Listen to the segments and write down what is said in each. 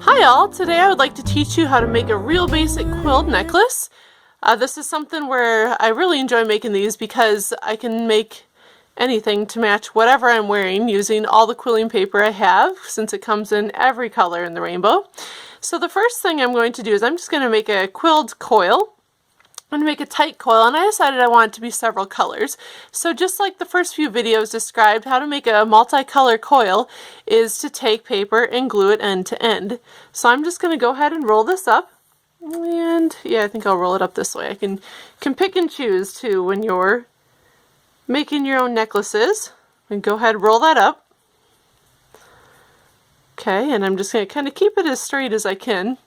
Hi all! Today I would like to teach you how to make a real basic quilled necklace. This is something where I really enjoy making these because I can make anything to match whatever I'm wearing using all the quilling paper I have, since it comes in every color in the rainbow. So the first thing I'm going to do is I'm just going to make a quilled coil. I'm going to make a tight coil, and I decided I want it to be several colors. So just like the first few videos described, how to make a multicolor coil is to take paper and glue it end to end. So I'm just going to go ahead and roll this up. And yeah, I think I'll roll it up this way. I can pick and choose too when you're making your own necklaces. And go ahead and roll that up. Okay, and I'm just going to kind of keep it as straight as I can.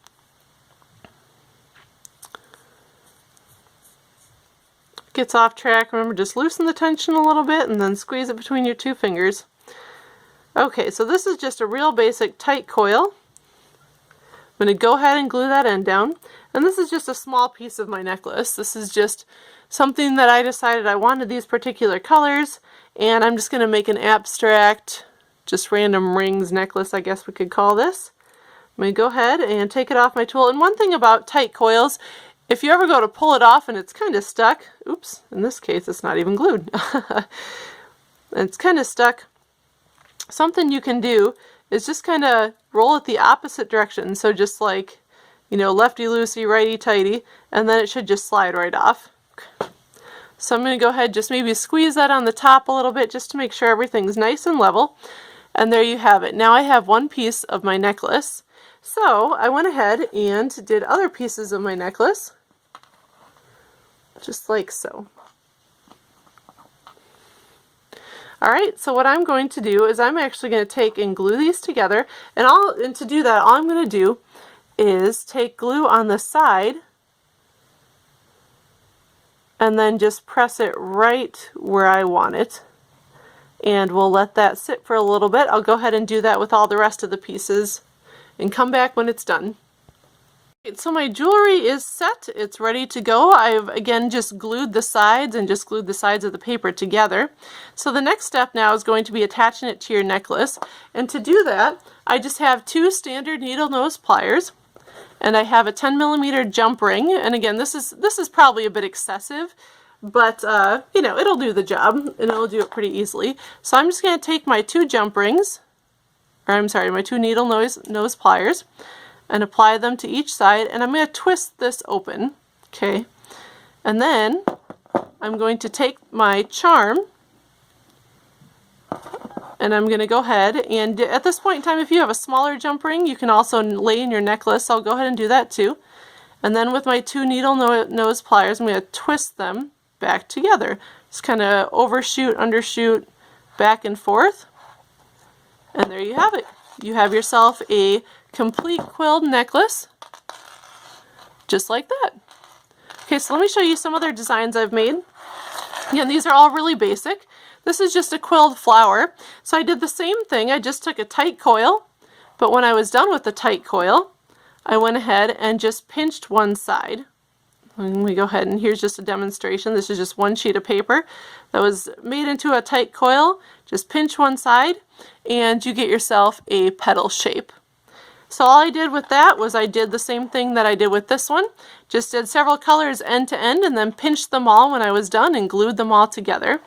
Gets off track, remember, just loosen the tension a little bit and then squeeze it between your two fingers. Okay, so this is just a real basic tight coil. I'm going to go ahead and glue that end down, and this is just a small piece of my necklace. This is just something that I decided I wanted these particular colors, and I'm just going to make an abstract, just random rings necklace, I guess we could call this. I'm going to go ahead and take it off my tool, and one thing about tight coils, if you ever go to pull it off and it's kind of stuck, oops, in this case it's not even glued, it's kind of stuck, something you can do is just kind of roll it the opposite direction, so just like, you know, lefty-loosey, righty-tighty, and then it should just slide right off. So I'm going to go ahead, just maybe squeeze that on the top a little bit just to make sure everything's nice and level, and there you have it. Now I have one piece of my necklace, so I went ahead and did other pieces of my necklace. Just like so. Alright, so what I'm going to do is I'm actually going to take and glue these together, and to do that all I'm going to do is take glue on the side and then just press it right where I want it, and we'll let that sit for a little bit. I'll go ahead and do that with all the rest of the pieces and come back when it's done. So my jewelry is set, it's ready to go. I've again just glued the sides and just glued the sides of the paper together. So the next step now is going to be attaching it to your necklace, and to do that I just have two standard needle nose pliers, and I have a 10mm jump ring, and again this is probably a bit excessive, but you know, it'll do the job and it'll do it pretty easily. So I'm just going to take my two jump rings, or I'm sorry, my two needle nose pliers, and apply them to each side, and I'm going to twist this open, okay, and then I'm going to take my charm and I'm going to go ahead and at this point in time, if you have a smaller jump ring, you can also lay in your necklace. I'll go ahead and do that too, and then with my two needle nose pliers I'm going to twist them back together, just kind of overshoot, undershoot, back and forth, and there you have it. You have yourself a complete quilled necklace, just like that. Okay, so let me show you some other designs I've made. Again, these are all really basic. This is just a quilled flower. So I did the same thing. I just took a tight coil, but when I was done with the tight coil, I went ahead and just pinched one side. Let me go ahead, and here's just a demonstration. This is just one sheet of paper that was made into a tight coil. Just pinch one side and you get yourself a petal shape. So all I did with that was I did the same thing that I did with this one. Just did several colors end to end and then pinched them all when I was done and glued them all together.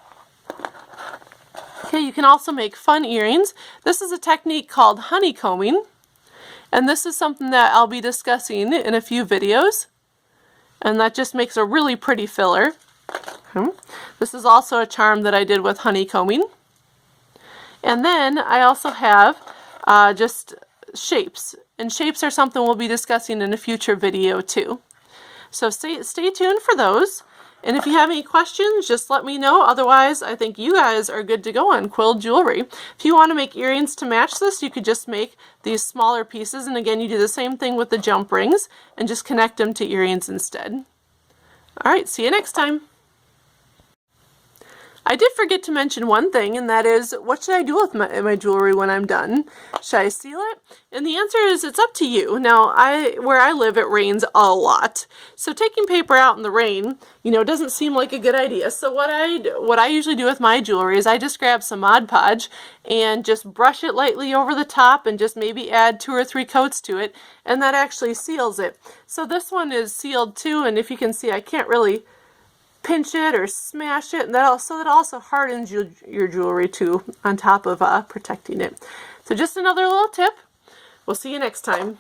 Okay, you can also make fun earrings. This is a technique called honeycombing, and this is something that I'll be discussing in a few videos. And that just makes a really pretty filler. This is also a charm that I did with honeycombing. And then I also have just shapes. And shapes are something we'll be discussing in a future video too. So stay tuned for those. And if you have any questions, just let me know. Otherwise, I think you guys are good to go on quilled jewelry. If you want to make earrings to match this, you could just make these smaller pieces. And again, you do the same thing with the jump rings and just connect them to earrings instead. Alright, see you next time. I did forget to mention one thing, and that is, what should I do with my jewelry when I'm done? Should I seal it? And the answer is, it's up to you. Now, where I live, it rains a lot. So taking paper out in the rain, doesn't seem like a good idea. So what I usually do with my jewelry is I just grab some Mod Podge and just brush it lightly over the top and just maybe add 2 or 3 coats to it, and that actually seals it. So this one is sealed too, and if you can see, I can't really pinch it or smash it, and that also hardens your jewelry too, on top of protecting it. So just another little tip. We'll see you next time.